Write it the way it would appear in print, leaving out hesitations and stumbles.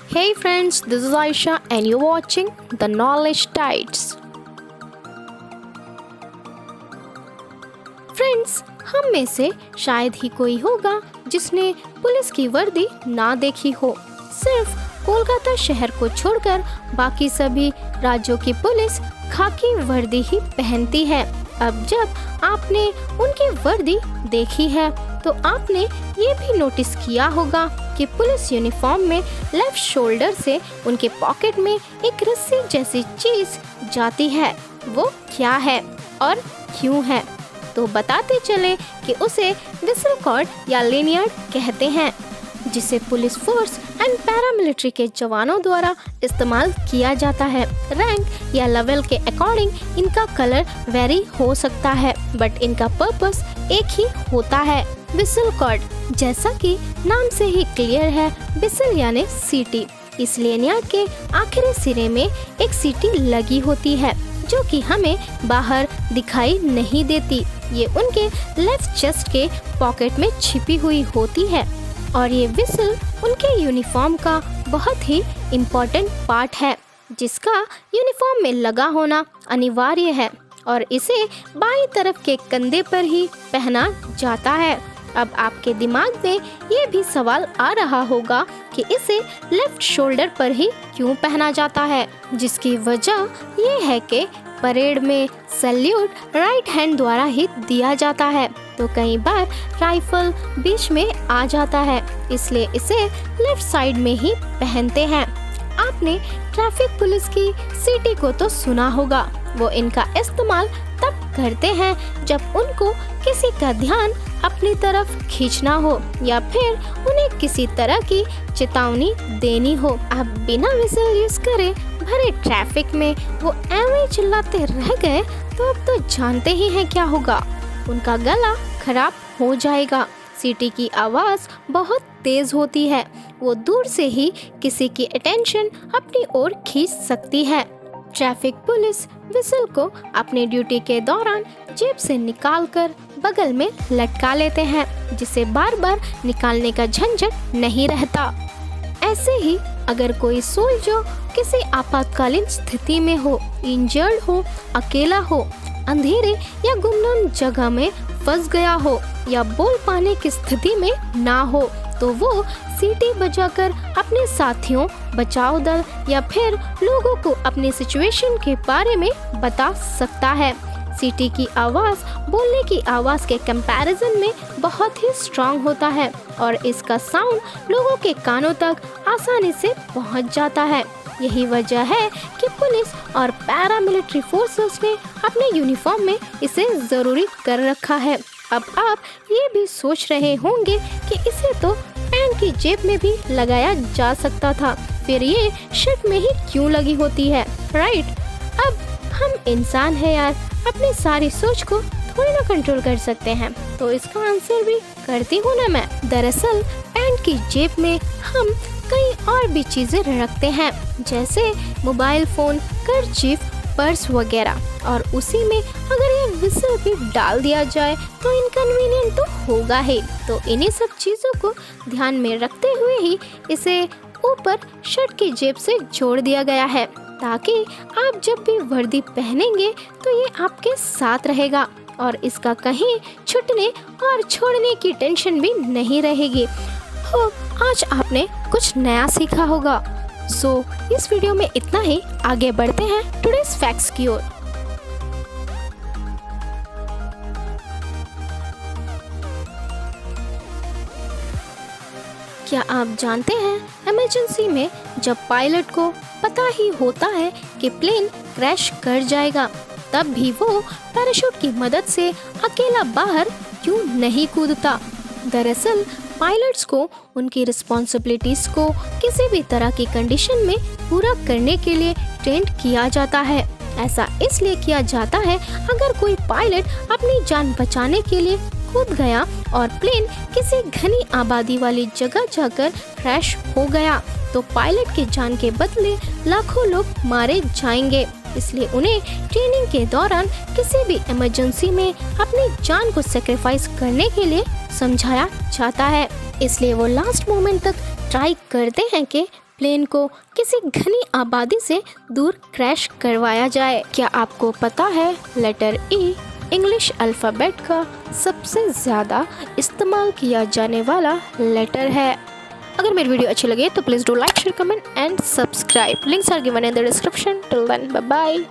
Hey friends, this is Aisha and you're watching The Knowledge Tides. Friends, हम में से शायद ही कोई होगा जिसने पुलिस की वर्दी ना देखी हो। सिर्फ कोलकाता शहर को छोड़कर बाकी सभी राज्यों की पुलिस खाकी वर्दी ही पहनती है। अब जब आपने उनकी वर्दी देखी है तो आपने ये भी नोटिस किया होगा कि पुलिस यूनिफॉर्म में लेफ्ट शोल्डर से उनके पॉकेट में एक रस्सी जैसी चीज जाती है। वो क्या है और क्यों है? तो बताते चले कि उसे विसल कॉर्ड या लिनियर्ड कहते हैं, जिसे पुलिस फोर्स एंड पैरामिलिट्री के जवानों द्वारा इस्तेमाल किया जाता है। रैंक या लेवल के अकॉर्डिंग इनका कलर वेरी हो सकता है, बट इनका पर्पस एक ही होता है, विसल कॉर्ड। जैसा कि नाम से ही क्लियर है, विसल यानी सीटी। इस लिनियर्ड के आखिरी सिरे में एक सीटी लगी होती है जो कि हमें बाहर दिखाई नहीं देती। ये उनके लेफ्ट चेस्ट के पॉकेट में छिपी हुई होती है और ये विसल उनके यूनिफॉर्म का बहुत ही इम्पोर्टेंट पार्ट है, जिसका यूनिफॉर्म में लगा होना अनिवार्य है और इसे बाईं तरफ के कंधे पर ही पहना जाता है। अब आपके दिमाग में ये भी सवाल आ रहा होगा कि इसे लेफ्ट शोल्डर पर ही क्यों पहना जाता है, जिसकी वजह ये है कि परेड में सैल्यूट राइट हैंड द्वारा ही दिया जाता है, तो कई बार राइफल बीच में आ जाता है, इसलिए इसे लेफ्ट साइड में ही पहनते हैं। आपने ट्रैफिक पुलिस की सीटी को तो सुना होगा। वो इनका इस्तेमाल तब करते हैं जब उनको किसी का ध्यान अपनी तरफ खींचना हो या फिर उन्हें किसी तरह की चेतावनी देनी हो। अब बिना विसल यूज करे भरे ट्रैफिक में वो ऐਵੇਂ चिल्लाते रह गए तो अब तो जानते ही हैं क्या होगा। उनका गला खराब हो जाएगा। सीटी की आवाज़ बहुत तेज होती है। वो दूर से ही किसी की अटेंशन अपनी ओर खींच सकती है। ट्रैफिक पुलिस विसल को अपने ड्यूटी के दौरान जेब से निकालकर बगल में लटका लेते हैं, जिसे बार बार निकालने का झंझट नहीं रहता। ऐसे ही अगर कोई सोल्जर किसी आपातकालीन स्थिति में हो, इंजर्ड हो, अकेला हो, अंधेरे या गुमनाम जगह में फंस गया हो या बोल पाने की स्थिति में ना हो, तो वो सीटी बजाकर अपने साथियों, बचाव दल या फिर लोगों को अपनी सिचुएशन के बारे में बता सकता है। सीटी की आवाज़ बोलने की आवाज़ के कंपैरिजन में बहुत ही स्ट्रांग होता है और इसका साउंड लोगों के कानों तक आसानी से पहुंच जाता है। यही वजह है कि पुलिस और पैरामिलिट्री फोर्सेस ने अपने यूनिफॉर्म में इसे ज़रूरी कर रखा है। अब आप ये भी सोच रहे होंगे कि इसे तो पैंट की जेब में भी लगाया जा सकता था, फिर ये शर्ट में ही क्यों लगी होती है, राइट? अब हम इंसान हैं यार, अपनी सारी सोच को थोड़ी ना कंट्रोल कर सकते हैं, तो इसका आंसर भी करती हूँ ना मैं। दरअसल पैंट की जेब में हम कई और भी चीज़ें रखते हैं, जैसे मोबाइल फ़ोन, कर्चीफ, पर्स वगैरह, और उसी में अगर ये विसल भी डाल दिया जाए तो इनकन्वीनियंट तो होगा ही। तो इन्हीं सब चीज़ों को ध्यान में रखते हुए ही इसे ऊपर शर्ट की जेब से जोड़ दिया गया है, ताकि आप जब भी वर्दी पहनेंगे तो ये आपके साथ रहेगा और इसका कहीं छूटने और छोड़ने की टेंशन भी नहीं रहेगी। आज आपने कुछ नया सीखा होगा। इस वीडियो में इतना ही। आगे बढ़ते हैं टुडेस फैक्ट्स की ओर। क्या आप जानते हैं, इमरजेंसी में जब पायलट को पता ही होता है कि प्लेन क्रैश कर जाएगा, तब भी वो पैराशूट की मदद से अकेला बाहर क्यों नहीं कूदता? दरअसल पायलट्स को उनकी रिस्पॉन्सिबिलिटीज़ को किसी भी तरह की कंडीशन में पूरा करने के लिए ट्रेंड किया जाता है। ऐसा इसलिए किया जाता है, अगर कोई पायलट अपनी जान बचाने के लिए कूद गया और प्लेन किसी घनी आबादी वाली जगह जाकर क्रैश हो गया, तो पायलट की जान के बदले लाखों लोग मारे जाएंगे। इसलिए उन्हें ट्रेनिंग के दौरान किसी भी इमरजेंसी में अपनी जान को सेक्रीफाइस करने के लिए समझाया जाता है। इसलिए वो लास्ट मोमेंट तक ट्राई करते हैं कि प्लेन को किसी घनी आबादी से दूर क्रैश करवाया जाए। क्या आपको पता है लेटर ई इंग्लिश अल्फ़ाबेट का सबसे ज़्यादा इस्तेमाल किया जाने वाला लेटर है। अगर मेरी वीडियो अच्छी लगे तो please do like, share, comment and subscribe. Links are given in the description. Till then, bye bye.